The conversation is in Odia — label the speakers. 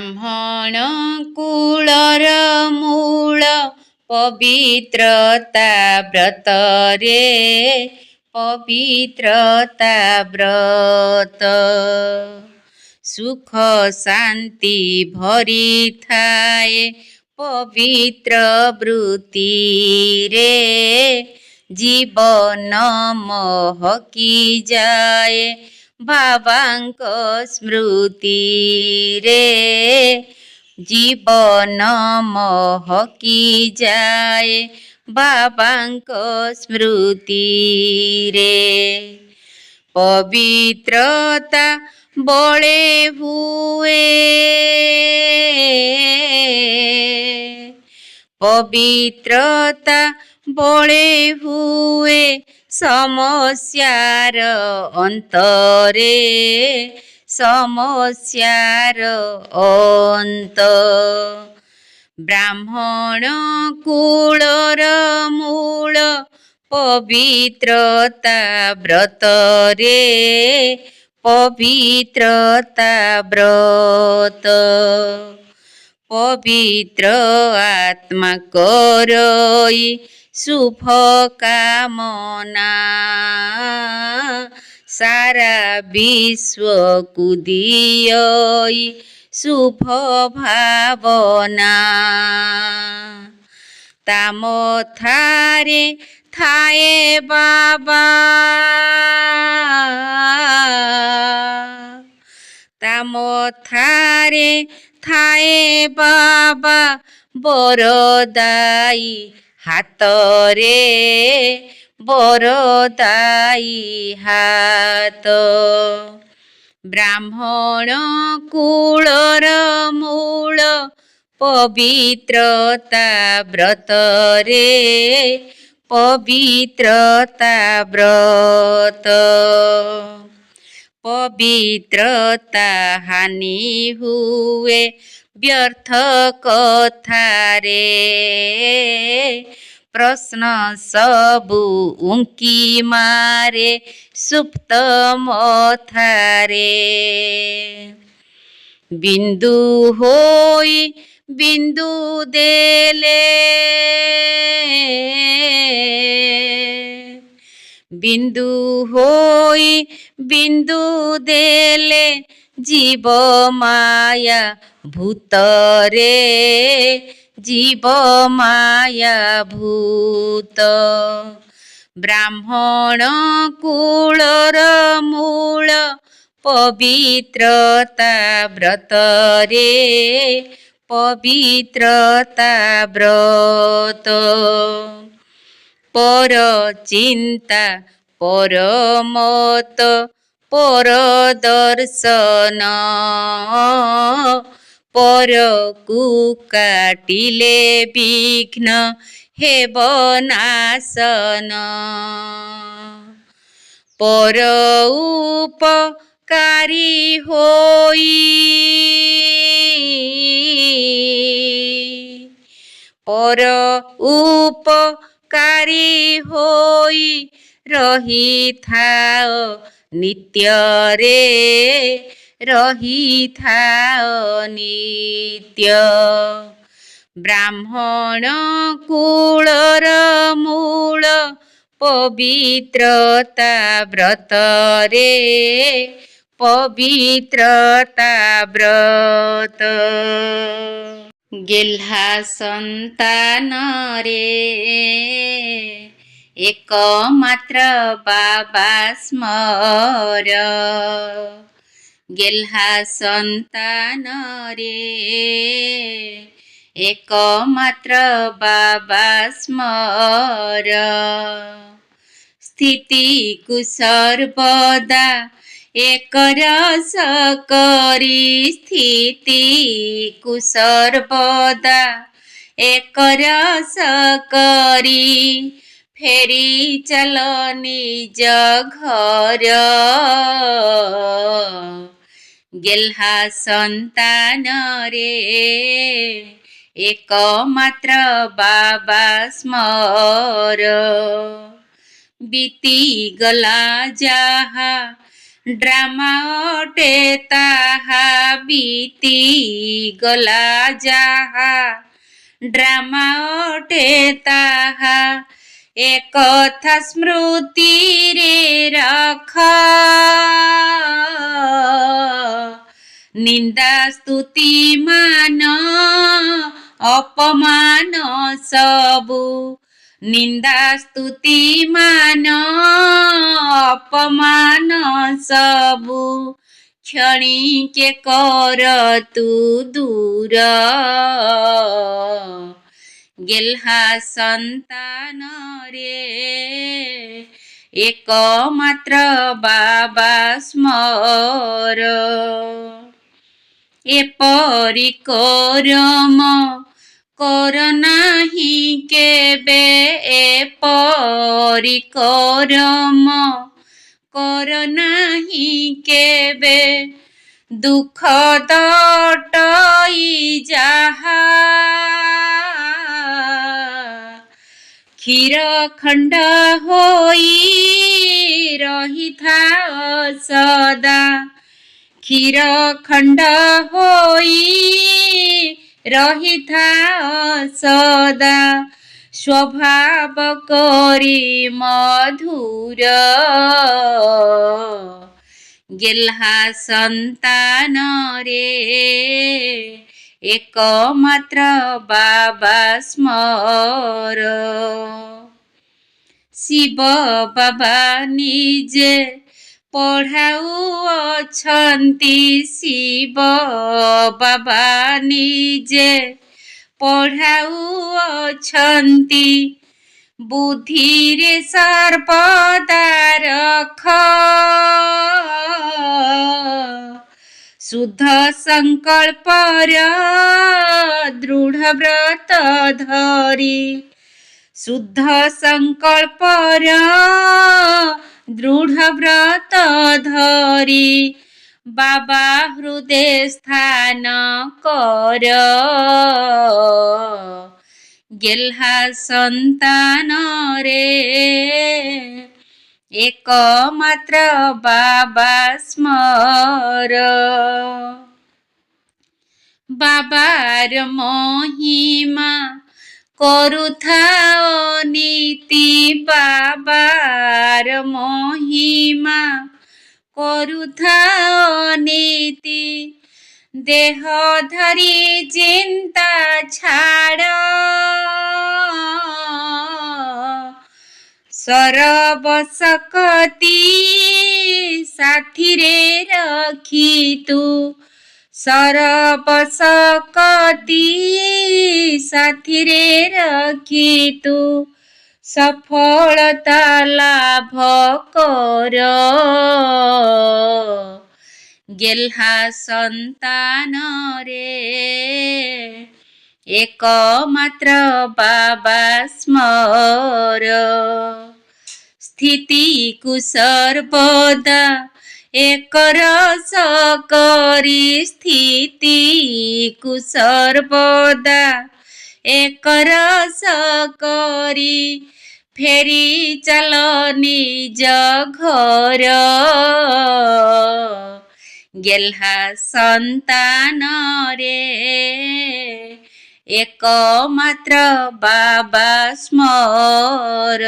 Speaker 1: ବ୍ରାହ୍ମଣ କୁଳର ମୂଳ ପବିତ୍ରତା ବ୍ରତରେ ପବିତ୍ରତା ବ୍ରତ ସୁଖ ଶାନ୍ତି ଭରିଥାଏ ପବିତ୍ର ବୃତ୍ତିରେ ଜୀବନ ମହକି ଯାଏ ବାବାଙ୍କ ସ୍ମୃତିରେ ଜୀବନ ମହକି ଯାଏ ବାବାଙ୍କ ସ୍ମୃତିରେ ପବିତ୍ରତା ବଳେ ହୁଏ ପବିତ୍ରତା ବଳେ ହୁଏ ସମସ୍ୟାର ଅନ୍ତରେ ସମସ୍ୟାର ଅନ୍ତ ବ୍ରାହ୍ମଣ କୁଳର ମୂଳ ପବିତ୍ରତା ବ୍ରତରେ ପବିତ୍ରତା ବ୍ରତ ପବିତ୍ର ଆତ୍ମା କରଇ ଶୁଭ କାମନା ସାରା ବିଶ୍ୱକୁ ଦିଅଇ ଶୁଭ ଭାବନା ତା ମଥାରେ ଥାଏ ବାବା ତା ମଥାରେ ଥାଏ ବାବା ବରଦାଇ ହାତରେ ବରଦାଇ ହାତ ବ୍ରାହ୍ମଣ କୁଳର ମୂଳ ପବିତ୍ରତା ବ୍ରତରେ ପବିତ୍ରତା ବ୍ରତ ପବିତ୍ରତା ହାନି ହୁଏ ବ୍ୟର୍ଥ କଥାରେ ପ୍ରଶ୍ନ ସବୁ ଉଙ୍କି ମାରେ ସୁପ୍ତ ମଥାରେ ବିନ୍ଦୁ ହୋଇ ବିନ୍ଦୁ ଦେଲେ ବିନ୍ଦୁ ହୋଇ ବିନ୍ଦୁ ଦେଲେ ଜୀବ ମାୟା ଭୂତରେ ଜୀବ ମାୟା ଭୂତ ବ୍ରାହ୍ମଣ କୁଳର ମୂଳ ପବିତ୍ରତା ବ୍ରତରେ ପବିତ୍ରତା ବ୍ରତ ପର ଚିନ୍ତା ପରମତ ପର ଦର୍ଶନ ପରକୁ କାଟିଲେ ବିଘ୍ନ ହେବ ନାଶନ ପର ଉପକାରୀ ହୋଇ ପର ଉପକାରୀ ହୋଇ ରହିଥାଅ ନିତ୍ୟରେ ରହିଥାଅ ନିତ୍ୟ ବ୍ରାହ୍ମଣ କୁଳର ମୂଳ ପବିତ୍ରତା ବ୍ରତରେ ପବିତ୍ରତା ବ୍ରତ ଗେହ୍ଲା ସନ୍ତାନରେ ଏକମାତ୍ର ବାବା ସ୍ମର ଗେହ୍ଲା ସନ୍ତାନରେ ଏକମାତ୍ର ବାବା ସ୍ମର ସ୍ଥିତିକୁ ସର୍ବଦା ଏକରସ କରି ସ୍ଥିତିକୁ ସର୍ବଦା ଏକରସ କରି ଫେରି ଚାଲ ନିଜ ଘର ଗେହ୍ଲା ସନ୍ତାନରେ ଏକମାତ୍ର ବାବା ସ୍ମର ବିତିଗଲା ଯାହା ଡ୍ରାମା ଅଟେ ତାହା ବିତି ଗଲା ଯାହା, ଡ୍ରାମା ଅଟେ ତାହା ଏକଥା ସ୍ମୃତିରେ ରଖ। ନିନ୍ଦା ସ୍ତୁତି ମାନ ଅପମାନ ସବୁ, ନିନ୍ଦା ସ୍ତୁତି ମାନ ଅପମାନ ସବୁ, କ୍ଷଣିକେ କର ତୁ ଦୂର। ଗେହ୍ଲା ସନ୍ତାନରେ ଏକମାତ୍ର ବାବା ସ୍ମର। ଏପରି କରମ କର ନାହିଁ କେବେ, ଏପରି କରମ କର ନାହିଁ କେବେ, ଦୁଃଖ ଦଟଇ ଯାହା। କ୍ଷୀର ଖଣ୍ଡ ହୋଇ ରହିଥାଅ ସଦା, କ୍ଷୀର ଖଣ୍ଡ ହୋଇ ରହିଥାଅ ସଦା, ସ୍ୱଭାବ କରି ମଧୁର। ଗେହ୍ଲା ସନ୍ତାନରେ ଏକମାତ୍ର ବାବା ସ୍ମର। ଶିବ ବାବା ନିଜେ ପଢ଼ାଉଅଛନ୍ତି, ଶିବ ବାବା ନିଜେ ପଢ଼ାଉଅଛନ୍ତି, ବୁଦ୍ଧିରେ ସର୍ବଦା ରଖ। ଶୁଦ୍ଧ ସଂକଳ୍ପର ଦୃଢ଼ ବ୍ରତ ଧରି, ଶୁଦ୍ଧ ସଂକଳ୍ପର ଦୃଢ଼ ବ୍ରତ ଧରି, ବାବା ହୃଦେ ସ୍ଥାନ କର। ଗେହ୍ଲା ସନ୍ତାନରେ ଏକମାତ୍ର ବାବା ସ୍ମର। ବାବାର ମହିମା କରୁଥାଅ ନୀତି, ବାବାର ମହିମା କରୁଥାଅ ନୀତି, ଦେହ ଧରି ଚିନ୍ତା ଛାଡ଼। ସରବଶକ୍ତି ସାଥିରେ ରଖି ତୁ, ସରବଶକ୍ତି ସାଥିରେ ରଖି ତୁ, ସଫଳତା ଲାଭ କର। ଗେହ୍ଲା ସନ୍ତାନରେ ଏକମାତ୍ର ବାବା ସ୍ମର। ସ୍ଥିତିକୁ ସର୍ବଦା ଏକରସ କରି, ସ୍ଥିତିକୁ ସର୍ବଦା ଏକରସ କରି, ଫେରି ଚାଲ ନିଜ ଘର। ଗେହ୍ଲା ସନ୍ତାନରେ ଏକମାତ୍ର ବାବା ସ୍ମର।